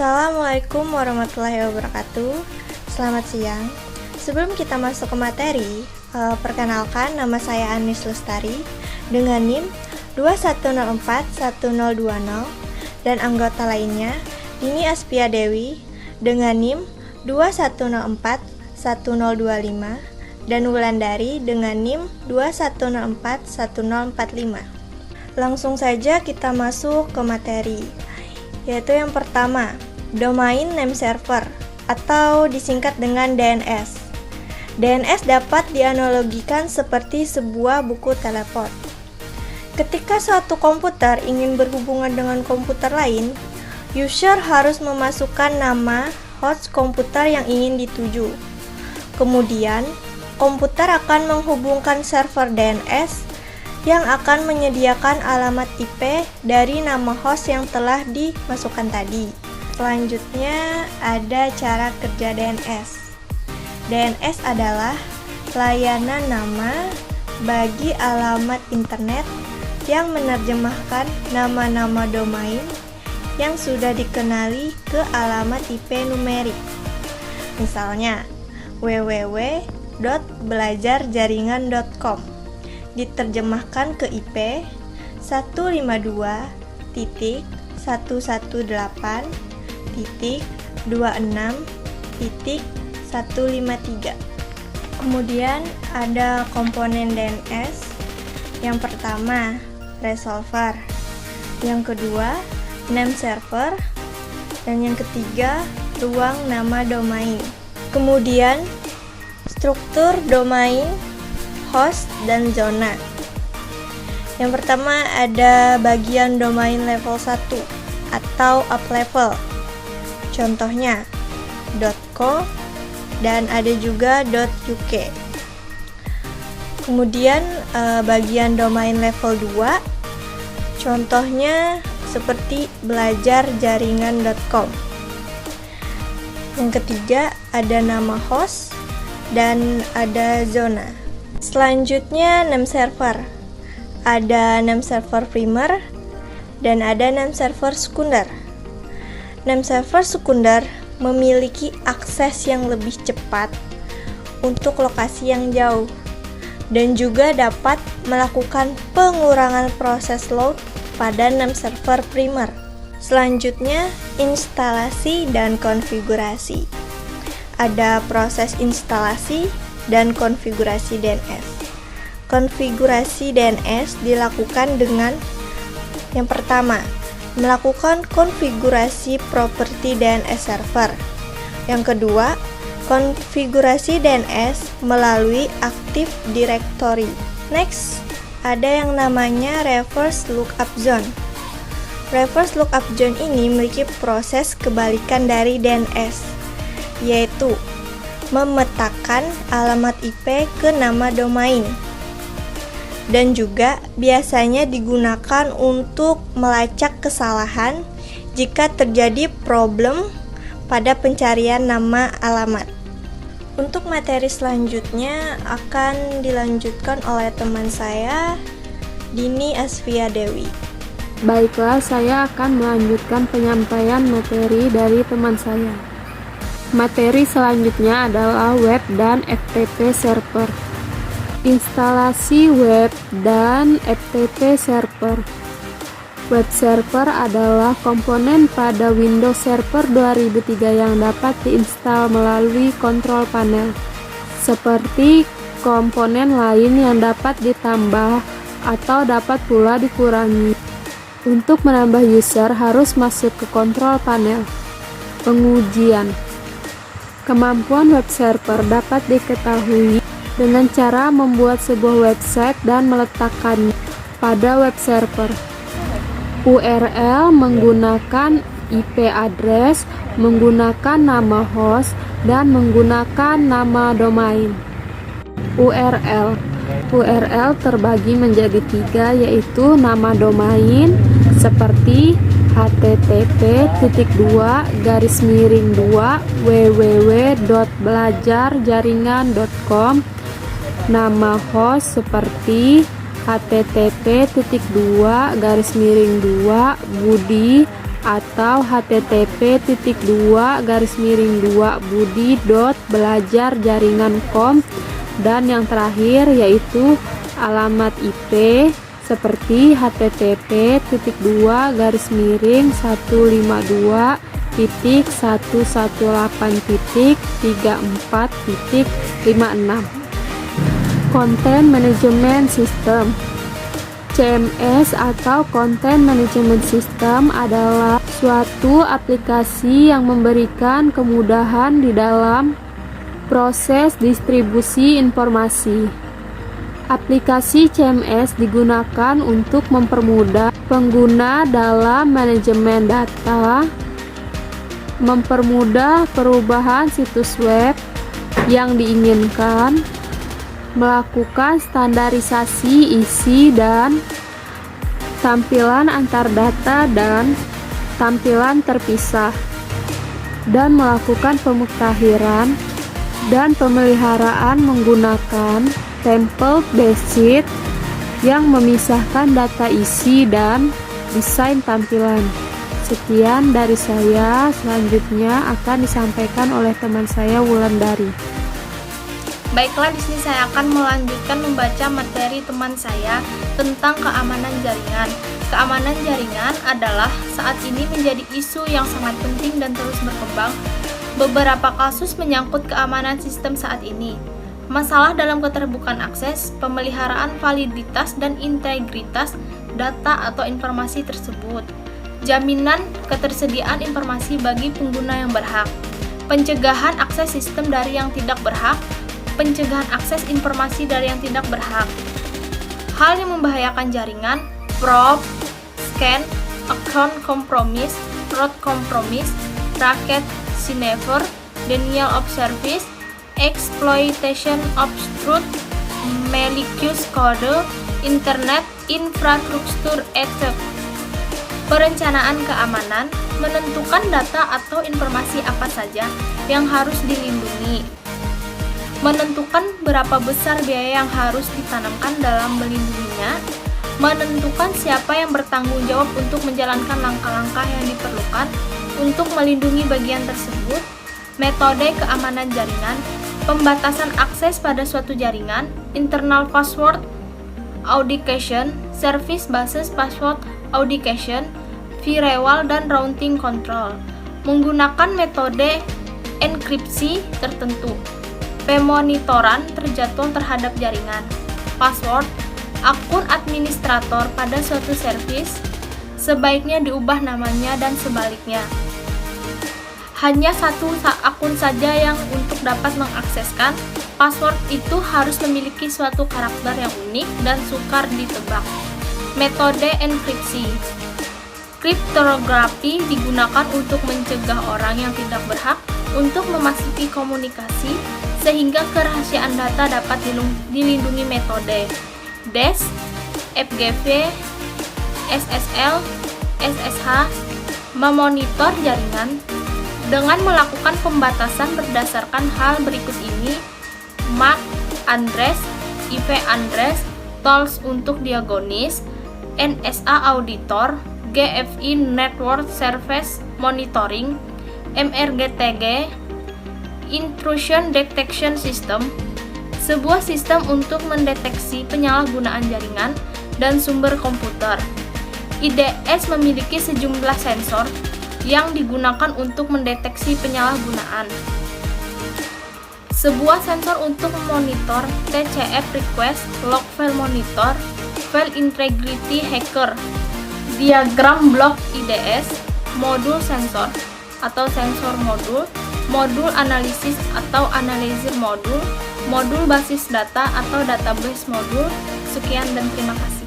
Assalamualaikum warahmatullahi wabarakatuh. Selamat siang. Sebelum kita masuk ke materi, perkenalkan nama saya Anis Lestari dengan NIM 21041020 dan anggota lainnya Dini Aspia Dewi dengan NIM 21041025 dan Wulandari dengan NIM 21041045. Langsung saja kita masuk ke materi, yaitu yang pertama, Domain Name Server atau disingkat dengan DNS. DNS dapat dianalogikan seperti sebuah buku telepon. Ketika suatu komputer ingin berhubungan dengan komputer lain, user harus memasukkan nama host komputer yang ingin dituju. Kemudian, komputer akan menghubungkan server DNS yang akan menyediakan alamat IP dari nama host yang telah dimasukkan tadi. Selanjutnya ada cara kerja DNS. DNS adalah layanan nama bagi alamat internet yang menerjemahkan nama-nama domain yang sudah dikenali ke alamat IP numerik. Misalnya, www.belajarjaringan.com diterjemahkan ke IP 152.168.26.153. Kemudian ada komponen DNS. Yang pertama, resolver. Yang kedua, name server. Dan yang ketiga, ruang nama domain. Kemudian, struktur domain, host, dan zona. Yang pertama ada bagian domain level 1 atau up level. Contohnya .co dan ada juga .uk. Kemudian bagian domain level 2. Contohnya seperti belajarjaringan.com. Yang ketiga ada nama host dan ada zona. Selanjutnya name server. Ada name server primer dan ada name server sekunder. Name server sekunder memiliki akses yang lebih cepat untuk lokasi yang jauh dan juga dapat melakukan pengurangan proses load pada name server primer. Selanjutnya instalasi dan konfigurasi. Ada proses instalasi dan konfigurasi DNS. Konfigurasi DNS dilakukan dengan yang pertama, melakukan konfigurasi properti DNS server. Yang kedua, konfigurasi DNS melalui Active Directory. Next, ada yang namanya Reverse Lookup Zone. Reverse Lookup Zone ini memiliki proses kebalikan dari DNS, yaitu memetakan alamat IP ke nama domain dan juga biasanya digunakan untuk melacak kesalahan jika terjadi problem pada pencarian nama alamat. Untuk materi selanjutnya akan dilanjutkan oleh teman saya, Dini Aspia Dewi. Baiklah, saya akan melanjutkan penyampaian materi dari teman saya. Materi selanjutnya adalah web dan FTP server. Instalasi web dan FTP server. Web server adalah komponen pada Windows Server 2003 yang dapat diinstal melalui kontrol panel. Seperti komponen lain yang dapat ditambah atau dapat pula dikurangi. Untuk menambah user harus masuk ke kontrol panel. Pengujian. Kemampuan web server dapat diketahui dengan cara membuat sebuah website dan meletakkannya pada web server. URL menggunakan IP address, menggunakan nama host, dan menggunakan nama domain. URL terbagi menjadi 3, yaitu nama domain seperti http://www.belajarjaringan.com. Nama host seperti http://budi atau http://budi.belajarjaringan.com, dan yang terakhir yaitu alamat IP seperti http://152.118.34.56. Content Management System. CMS atau Content Management System adalah suatu aplikasi yang memberikan kemudahan di dalam proses distribusi informasi. Aplikasi CMS digunakan untuk mempermudah pengguna dalam manajemen data, mempermudah perubahan situs web yang diinginkan, melakukan standarisasi isi dan tampilan antar data dan tampilan terpisah, dan melakukan pemutahiran dan pemeliharaan menggunakan template basic yang memisahkan data isi dan desain tampilan. Sekian dari saya, selanjutnya akan disampaikan oleh teman saya Wulandari. Baiklah, di sini saya akan melanjutkan membaca materi teman saya tentang keamanan jaringan. Keamanan jaringan adalah saat ini menjadi isu yang sangat penting dan terus berkembang. Beberapa kasus menyangkut keamanan sistem saat ini. Masalah dalam keterbukaan akses, pemeliharaan validitas dan integritas data atau informasi tersebut, jaminan ketersediaan informasi bagi pengguna yang berhak, pencegahan akses sistem dari yang tidak berhak, pencegahan akses informasi dari yang tidak berhak, hal yang membahayakan jaringan, probe, scan, account compromise, root compromise, packet sniffer, denial of service, exploitation of truth, malicious code, internet infrastructure attack. Perencanaan keamanan menentukan data atau informasi apa saja yang harus dilindungi, menentukan berapa besar biaya yang harus ditanamkan dalam melindunginya, menentukan siapa yang bertanggung jawab untuk menjalankan langkah-langkah yang diperlukan untuk melindungi bagian tersebut, metode keamanan jaringan, pembatasan akses pada suatu jaringan, internal password authentication, service basis password authentication, firewall dan routing control, menggunakan metode enkripsi tertentu, pemonitoran terjadwal terhadap jaringan, password, akun administrator pada suatu service, sebaiknya diubah namanya dan sebaliknya. Hanya satu akun saja yang untuk dapat mengakseskan. Password itu harus memiliki suatu karakter yang unik dan sukar ditebak. Metode enkripsi. Kriptografi digunakan untuk mencegah orang yang tidak berhak untuk memasuki komunikasi sehingga kerahasiaan data dapat dilindungi. Metode DES, FGV, SSL, SSH memonitor jaringan dengan melakukan pembatasan berdasarkan hal berikut ini: MAC address, IP address, tools untuk diagonis, NSA auditor, GFI network service monitoring, MRGTG, intrusion detection system, sebuah sistem untuk mendeteksi penyalahgunaan jaringan dan sumber komputer. IDS memiliki sejumlah sensor yang digunakan untuk mendeteksi penyalahgunaan. Sebuah sensor untuk memonitor TCF request, log file monitor, file integrity hacker, diagram blok IDS, modul sensor atau sensor modul, modul analisis atau analyzer modul, modul basis data atau database modul. Sekian dan terima kasih.